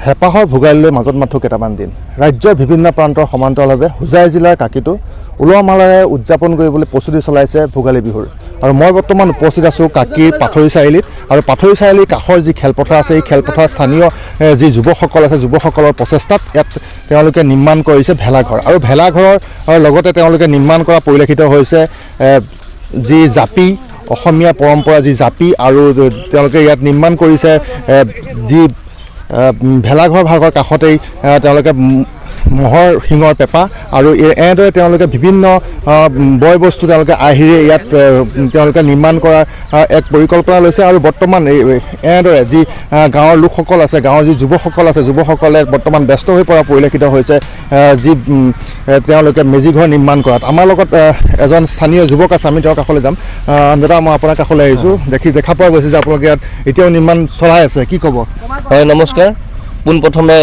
হেঁপাহৰ ভোগালীলৈ মাজত মাথো কেইটামান দিন ৰাজ্যৰ বিভিন্ন প্ৰান্তৰ সমান্তৰালভাৱে হোজাই জিলাৰ কাকিটো উলহ মালহেৰে উদযাপন কৰিবলৈ প্ৰস্তুতি চলাইছে ভোগালী বিহুৰ। আৰু মই বৰ্তমান উপস্থিত আছোঁ কাকিৰ পাথৰি চাৰিআলিত। আৰু পাথৰি চাৰিআলিৰ কাষৰ যি খেলপথাৰ আছে, এই খেলপথাৰ স্থানীয় যি যুৱকসকল আছে, যুৱকসকলৰ প্ৰচেষ্টাত ইয়াত তেওঁলোকে নিৰ্মাণ কৰিছে ভেলাঘৰ। আৰু ভেলাঘৰৰ লগতে তেওঁলোকে নিৰ্মাণ কৰা পৰিলক্ষিত হৈছে যি জাপি, অসমীয়া পৰম্পৰা যি জাপি, আৰু তেওঁলোকে ইয়াত নিৰ্মাণ কৰিছে যি ভেলাঘৰ ভাগৰ কাষতেই তেওঁলোকে মহৰ শিঙৰ পেঁপা আৰু এনেদৰে তেওঁলোকে বিভিন্ন বয় বস্তু তেওঁলোকে আহিৰে ইয়াত তেওঁলোকে নিৰ্মাণ কৰাৰ এক পৰিকল্পনা লৈছে। আৰু বৰ্তমান এনেদৰে যি গাঁৱৰ লোকসকল আছে, গাঁৱৰ যি যুৱকসকল আছে, যুৱকসকলে বৰ্তমান ব্যস্ত হৈ পৰা পৰিলক্ষিত হৈছে যি তেওঁলোকে মেজিঘৰ নিৰ্মাণ কৰাত। আমাৰ লগত এজন স্থানীয় যুৱক আছে, আমি তেওঁৰ কাষলৈ যাম। দাদা, মই আপোনাৰ কাষলৈ আহিছোঁ। দেখা পোৱা গৈছে যে আপোনালোকে ইয়াত এতিয়াও নিৰ্মাণ চলাই আছে, কি ক'ব? হয়, নমস্কাৰ। পোনপ্ৰথমে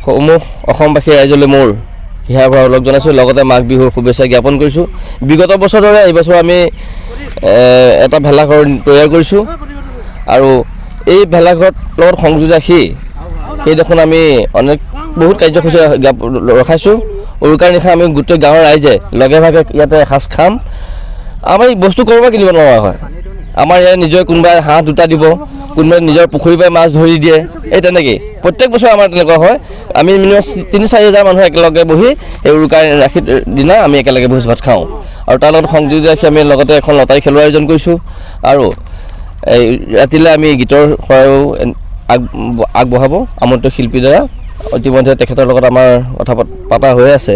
সমূহ অসমবাসী ৰাইজলৈ মোৰ হিয়াৰ পৰা লগ জনাইছোঁ, লগতে মাঘ বিহুৰ শুভেচ্ছা জ্ঞাপন কৰিছোঁ। বিগত বছৰৰ দৰে এইবছৰ আমি এটা ভেলাঘৰ তৈয়াৰ কৰিছোঁ আৰু এই ভেলাঘৰৰ লগত সংযোগ ৰাখি সেইদিনাখন আমি বহুত কাৰ্যসূচী ৰখাইছোঁ। উৰুকাৰ নিশা আমি গোটেই গাঁৱৰ ৰাইজে লগে ভাগে ইয়াতে এসাঁজ খাম। আমাৰ এই বস্তু ক'ৰবাৰ কিনিব নোৱাৰা হয়। আমাৰ ইয়াত নিজৰ কোনোবাই হাঁহ দুটা দিব, কোনোবাই নিজৰ পুখুৰীৰ পৰা মাছ ধৰি দিয়ে, এই তেনেকেই প্ৰত্যেক বছৰ আমাৰ তেনেকুৱা হয়। আমি মিনিমাম ৩-৪ হাজাৰ মানুহ একেলগে বহি এই উৰুকাৰ ৰাশিৰ দিনা আমি একেলগে ভোজ ভাত খাওঁ। আৰু তাৰ লগত সংযোগ ৰাখি আমি লগতে এখন লটাৰী খেলৰ আয়োজন কৰিছোঁ। আৰু এই ৰাতিলৈ আমি গীতৰ শৰাইও আগবঢ়াব আমন্ত্ৰিত শিল্পীৰ দ্বাৰা। ইতিমধ্যে তেখেতৰ লগত আমাৰ কথা পতা হৈ আছে,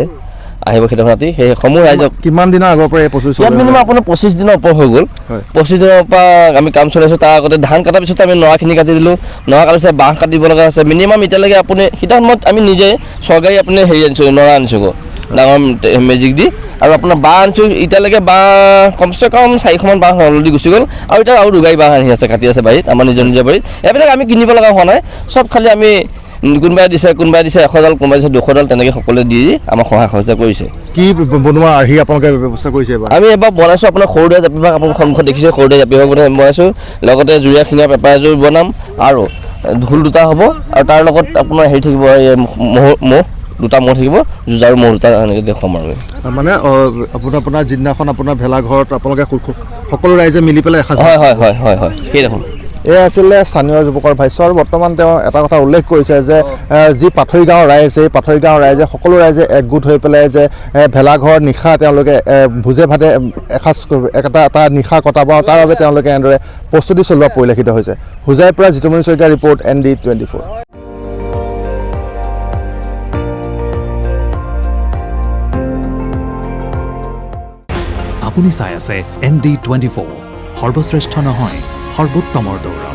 আহিব সেইদিনা ৰাতি। সেই সমূহ ৰাইজক কিমান দিনৰ আগৰ পৰা এই প্ৰচেষ্টা? ইয়াত মিনিমাম আপোনাৰ 25 দিনৰ ওপৰ হৈ গ'ল। 25 দিনৰ পৰা আমি কাম চলাইছোঁ। তাৰ আগতে ধান কটাৰ পিছত আমি নৰাখিনি কাটি দিলোঁ। নৰা কটাৰ পিছত বাঁহ কাটিব লগা আছে। মিনিমাম এতিয়ালৈকে আপুনি সিটা সময়ত আমি নিজে চৰকাৰী আপুনি আনিছোঁ, নৰা আনিছোঁ ডাঙৰ মেজিক দি। আৰু আপোনাৰ বাঁহ আনিছোঁ, এতিয়ালৈকে বাঁহ কমচে কম 400মান বাঁহ অলৰেডি গুচি গ'ল। আৰু এতিয়া আৰু দুগাড়ী বাঁহ আহি আছে, কাটি আছে বাৰীত, আমাৰ নিজৰ বাৰীত। এইবিলাক আমি কিনিব লগা হোৱা নাই, চব খালি আমি কোনোবাই দিছে 100ডাল, কোনোবাই দিছে 200ডাল, তেনেকৈ সকলোৱে দি আমাক সহায় সহযোগ কৰিছে। কি বনোৱা আৰ্হি আপোনালোকে ব্যৱস্থা কৰিছে? আমি এবাৰ বনাইছোঁ আপোনাৰ সৰুদৈ জাপি ভাগ, আপোনালোকৰ সন্মুখত দেখিছে, সৰুদৈ জাপি ভাগ বনাইছোঁ। লগতে জুৰীয়া শিঙীয়া পেঁপা এযোৰ বনাম আৰু ঢোল দুটা হ'ব। আৰু তাৰ লগত আপোনাৰ হেৰি থাকিব, মহ দুটা মহ থাকিব, যুঁজাৰু মহ দুটা, এনেকৈ দেখুৱাম। আৰু মানে আপোনাৰ যিদিনাখন আপোনাৰ ভেলাঘৰত আপোনালোকে সকলো ৰাইজে মিলি পেলাই এসাঁজ? হয় হয় হয় হয় হয়, সেই দেখোন। এই আছিলে স্থানীয় যুৱকৰ ভাষ্য। আৰু বৰ্তমান তেওঁ এটা কথা উল্লেখ কৰিছে যে যি পাথৰি গাঁৱৰ ৰাইজ, এই পাথৰি গাঁৱৰ ৰাইজে সকলো ৰাইজে একগোট হৈ পেলাই যে ভেলাঘৰ নিশা তেওঁলোকে ভোজে ভাতে এসাঁজ এটা নিশা কটাব, আৰু তাৰ বাবে তেওঁলোকে এনেদৰে প্ৰস্তুতি চলোৱা পৰিলক্ষিত হৈছে। হোজাইৰ পৰা জিতুমণি শইকীয়াৰ ৰিপৰ্ট, ND24। আপুনি চাই আছে ND24, সৰ্বশ্ৰেষ্ঠ নহয়, সৰ্বোত্তমৰ দৌৰ।